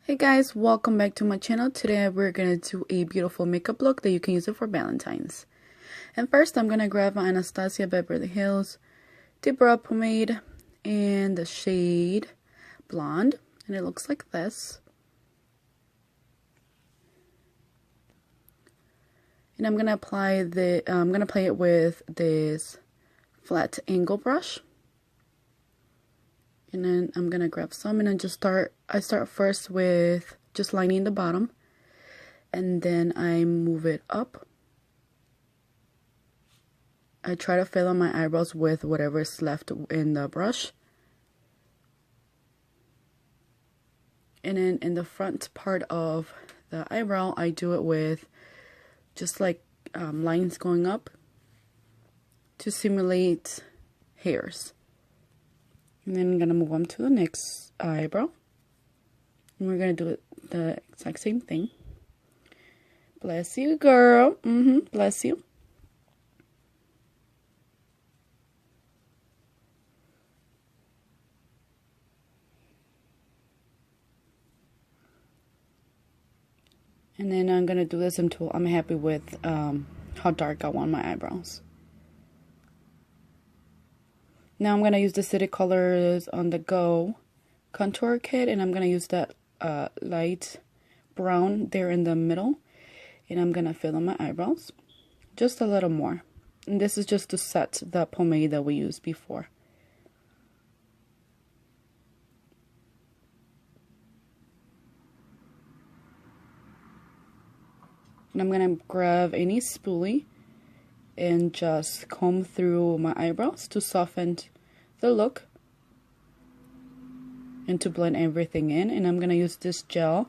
Hey guys, welcome back to my channel. Today we're gonna do a beautiful makeup look that you can use it for Valentine's. And first I'm gonna grab my Anastasia Beverly Hills Deep Brow Pomade in the shade Blonde, and it looks like this. And I'm gonna apply it with this flat angle brush. And then I'm gonna grab some and then I start first with just lining the bottom, and then I move it up. I try to fill in my eyebrows with whatever is left in the brush. And then in the front part of the eyebrow, I do it with just like lines going up to simulate hairs. And then I'm going to move on to the next eyebrow. And we're going to do it the exact same thing. Bless you, girl. Bless you. And then I'm going to do this until I'm happy with how dark I want my eyebrows. Now I'm going to use the City Colors On The Go contour kit, and I'm going to use that light brown there in the middle, and I'm going to fill in my eyebrows just a little more. And this is just to set the pomade that we used before. And I'm going to grab any spoolie and just comb through my eyebrows to soften the look and to blend everything in. And I'm gonna use this gel.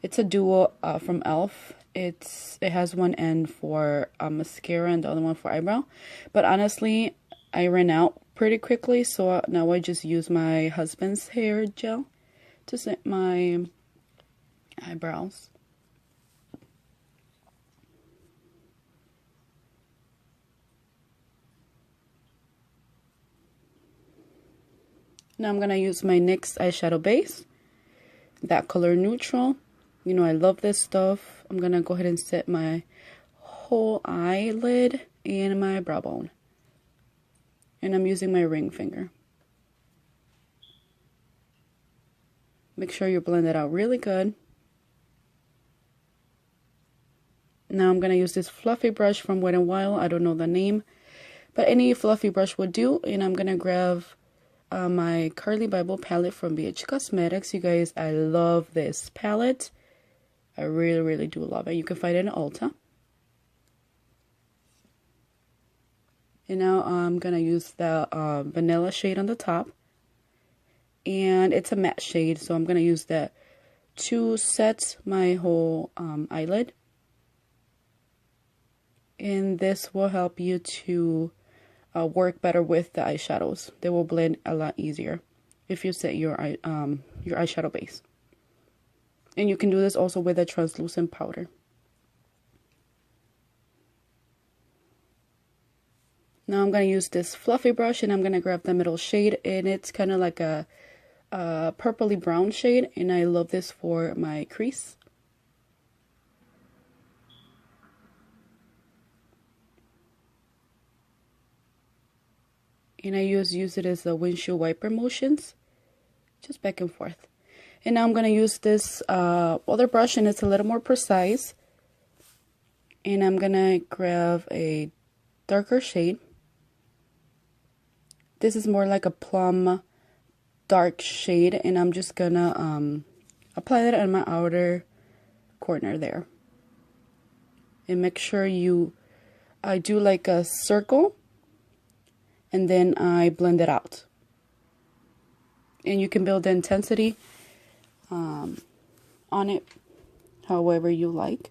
It's a duo from e.l.f. It has one end for mascara and the other one for eyebrow, but honestly I ran out pretty quickly, so now I just use my husband's hair gel to set my eyebrows. Now I'm going to use my NYX eyeshadow base, that color neutral. You know I love this stuff. I'm going to go ahead and set my whole eyelid and my brow bone. And I'm using my ring finger. Make sure you blend it out really good. Now I'm going to use this fluffy brush from Wet n Wild. I don't know the name, but any fluffy brush would do. And I'm going to grab my Carly Bible palette from BH Cosmetics. You guys, I love this palette. I really do love it. You can find it in Ulta. And now I'm gonna use the vanilla shade on the top, and it's a matte shade, so I'm gonna use that to set my whole eyelid. And this will help you to work better with the eyeshadows. They will blend a lot easier if you set your eyeshadow base. And you can do this also with a translucent powder. Now I'm going to use this fluffy brush, and I'm going to grab the middle shade, and it's kind of like a purpley brown shade, and I love this for my crease. And I use it as a windshield wiper motions, just back and forth. And now I'm going to use this other brush, and it's a little more precise. And I'm going to grab a darker shade. This is more like a plum dark shade, and I'm just going to apply that on my outer corner there. And make sure I do like a circle, and then I blend it out. And you can build the intensity on it however you like.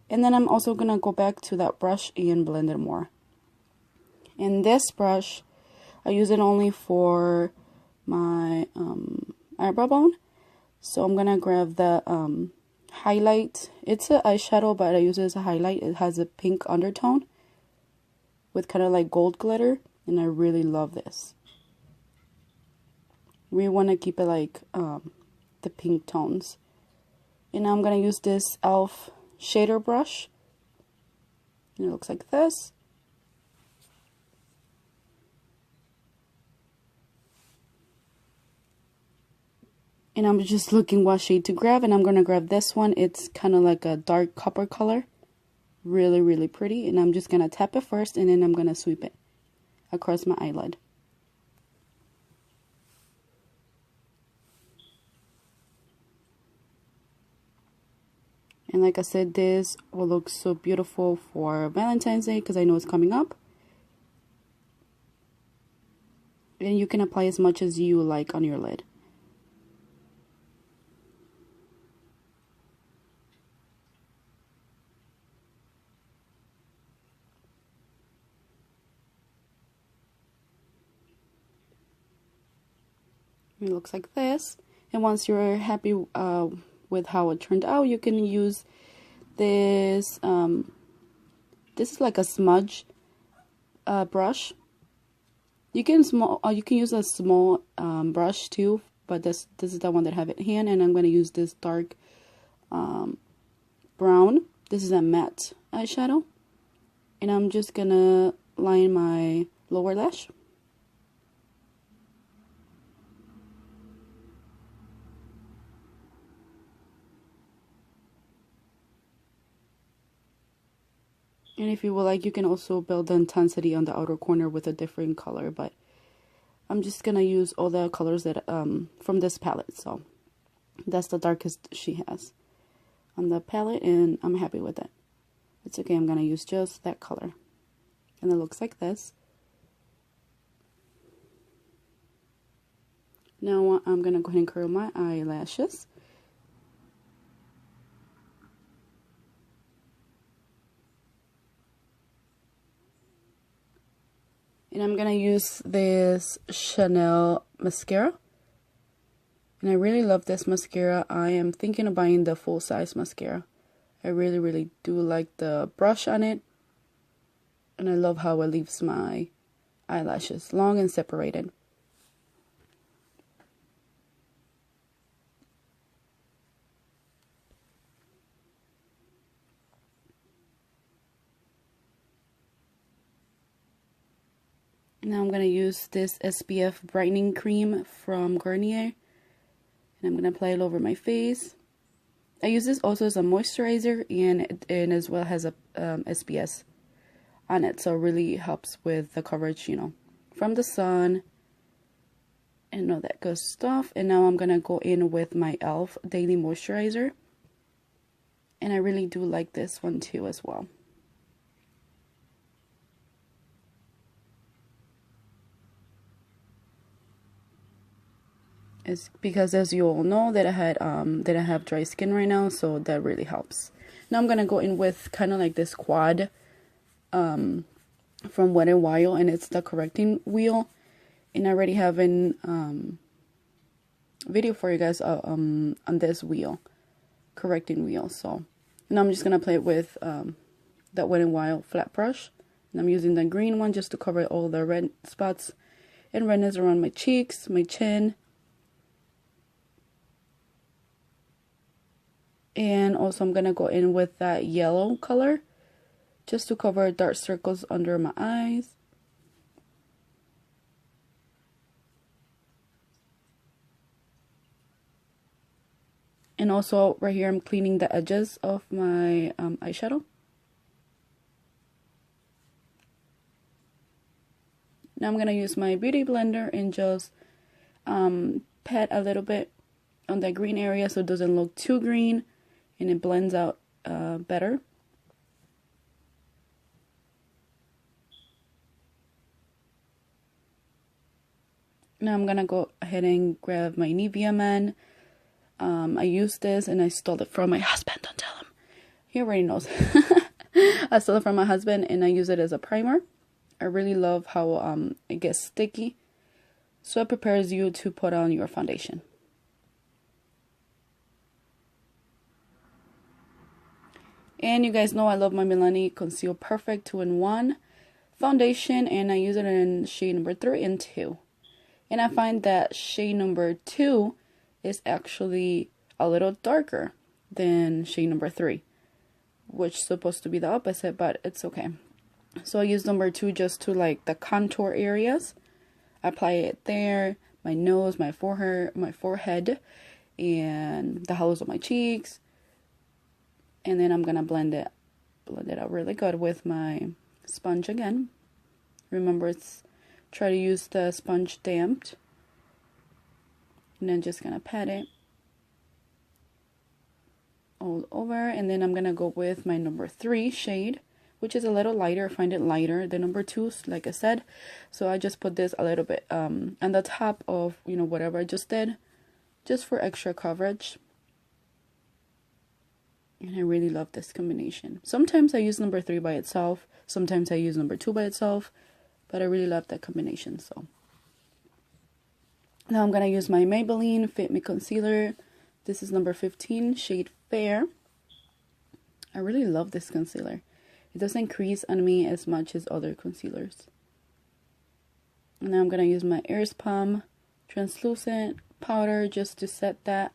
And then I'm also going to go back to that brush and blend it more. And this brush, I use it only for my eyebrow bone. So I'm going to grab the highlight. It's an eyeshadow, but I use it as a highlight. It has a pink undertone with kind of like gold glitter. And I really love this. We want to keep it like the pink tones. And now I'm going to use this e.l.f. shader brush. And it looks like this. And I'm just looking what shade to grab, and I'm going to grab this one. It's kind of like a dark copper color. Really, really pretty. And I'm just going to tap it first, and then I'm going to sweep it across my eyelid. And like I said, this will look so beautiful for Valentine's Day because I know it's coming up. And you can apply as much as you like on your lid. It looks like this. And once you're happy with how it turned out, you can use this. This is like a smudge brush. You can use a small brush too, but this is the one that I have at hand, and I'm going to use this dark brown. This is a matte eyeshadow, and I'm just gonna line my lower lash. And if you would like, you can also build the intensity on the outer corner with a different color, but I'm just gonna use all the colors that from this palette. So that's the darkest she has on the palette, and I'm happy with it. It's okay, I'm gonna use just that color. And it looks like this. Now I'm gonna go ahead and curl my eyelashes. And I'm going to use this Chanel mascara. And I really love this mascara. I am thinking of buying the full-size mascara. I really, really do like the brush on it. And I love how it leaves my eyelashes long and separated. Now I'm going to use this SPF brightening cream from Garnier, and I'm going to apply it over my face. I use this also as a moisturizer, and as well has a SPF on it, so it really helps with the coverage, you know, from the sun and all that good stuff. And now I'm going to go in with my e.l.f. Daily Moisturizer, and I really do like this one too as well. It's because, as you all know, that I have dry skin right now, so that really helps. Now I'm gonna go in with kind of like this quad from Wet n Wild, and it's the correcting wheel. And I already have a video for you guys on this wheel, correcting wheel. So now I'm just gonna play it with that Wet n Wild flat brush, and I'm using the green one just to cover all the red spots and redness around my cheeks, my chin. And also I'm going to go in with that yellow color just to cover dark circles under my eyes. And also right here I'm cleaning the edges of my eyeshadow. Now I'm going to use my beauty blender and just pat a little bit on that green area so it doesn't look too green. And it blends out better. Now I'm gonna go ahead and grab my Nivea Men. I used this and I stole it from my husband. Don't tell him. He already knows. I stole it from my husband and I use it as a primer. I really love how it gets sticky. So it prepares you to put on your foundation. And you guys know I love my Milani Conceal Perfect 2-in-1 foundation, and I use it in shade number 3 and 2. And I find that shade number 2 is actually a little darker than shade number 3, which is supposed to be the opposite, but it's okay. So I use number 2 just to like the contour areas. I apply it there, my nose, my forehead, and the hollows of my cheeks. And then I'm gonna blend it out really good with my sponge again. Remember, try to use the sponge damped. And then just gonna pat it all over. And then I'm gonna go with my number 3 shade, which is a little lighter. I find it lighter than number 2, like I said. So I just put this a little bit on the top of, you know, whatever I just did, just for extra coverage. And I really love this combination. Sometimes I use number 3 by itself. Sometimes I use number 2 by itself. But I really love that combination. So now I'm going to use my Maybelline Fit Me Concealer. This is number 15, shade Fair. I really love this concealer. It doesn't crease on me as much as other concealers. And now I'm going to use my Airspun translucent powder just to set that.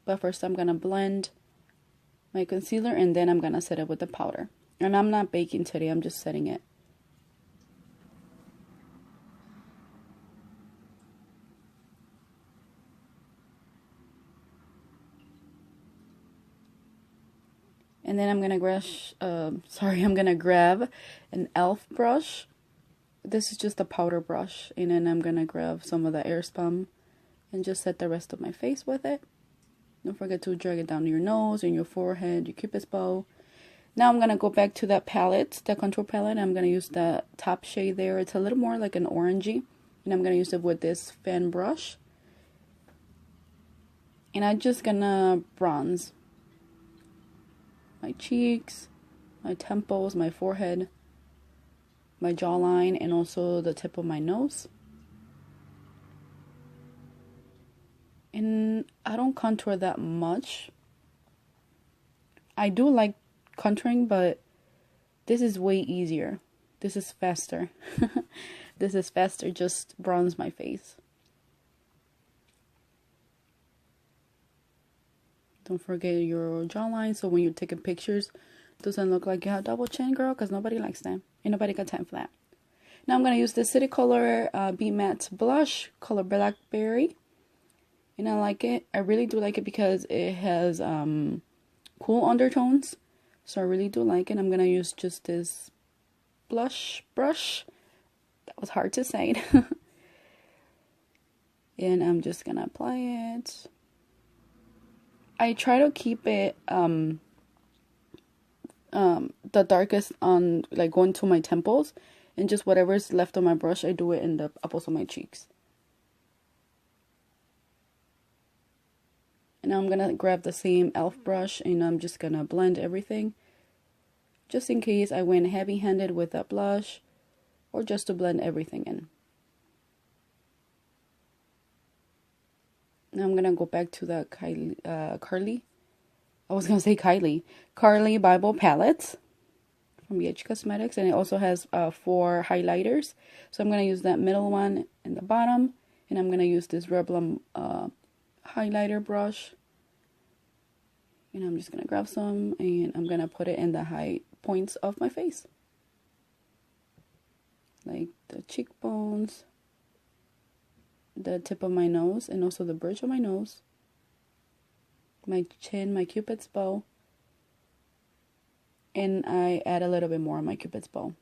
But first I'm going to blend my concealer and then I'm going to set it with the powder. And I'm not baking today, I'm just setting it. And then I'm gonna grab an e.l.f. brush. This is just a powder brush, and then I'm gonna grab some of the Airspun and just set the rest of my face with it. Don't forget to drag it down your nose and your forehead, your cupid's bow. Now I'm gonna go back to that palette, the contour palette. I'm gonna use the top shade there. It's a little more like an orangey, and I'm gonna use it with this fan brush. And I'm just gonna bronze my cheeks, my temples, my forehead, my jawline, and also the tip of my nose. And I don't contour that much. I do like contouring, but this is way easier. This is faster. This is faster, just bronze my face. Don't forget your jawline, so when you're taking pictures, it doesn't look like you have double chin, girl, because nobody likes that. Ain't nobody got time for that. Now I'm going to use the City Color Be Matte Blush, color Blackberry. And I like it. I really do like it because it has cool undertones. So I really do like it. I'm going to use just this blush brush. That was hard to say. And I'm just going to apply it. I try to keep it the darkest on, like, going to my temples, and just whatever's left on my brush, I do it in the apples of my cheeks. And now I'm gonna grab the same e.l.f. brush and I'm just gonna blend everything, just in case I went heavy-handed with that blush, or just to blend everything in. Now I'm gonna go back to the Carly Bible palette from BH Cosmetics, and it also has 4 highlighters. So I'm gonna use that middle one in the bottom, and I'm gonna use this Revlon highlighter brush, and I'm just gonna grab some and I'm gonna put it in the high points of my face, like the cheekbones, the tip of my nose, and also the bridge of my nose, my chin, my cupid's bow, and I add a little bit more on my cupid's bow.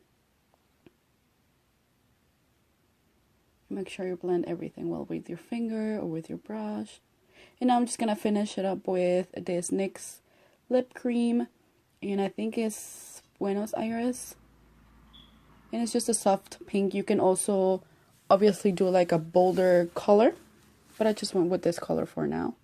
Make sure you blend everything well with your finger or with your brush. And now I'm just gonna finish it up with this NYX lip cream, and I think it's Buenos Aires, and it's just a soft pink. You can also obviously do like a bolder color, but I just went with this color for now.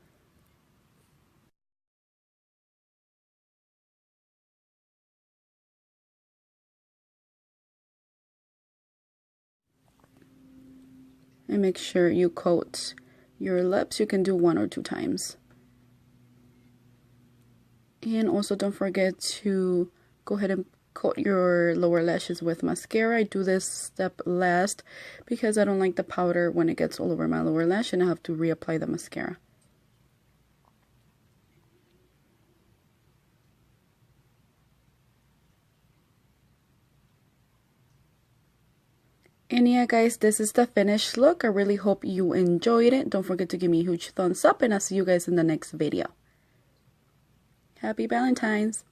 And make sure you coat your lips. You can do 1 or 2 times. And also don't forget to go ahead and coat your lower lashes with mascara. I do this step last because I don't like the powder when it gets all over my lower lash and I have to reapply the mascara. And yeah guys, this is the finished look. I really hope you enjoyed it. Don't forget to give me a huge thumbs up and I'll see you guys in the next video. Happy Valentine's!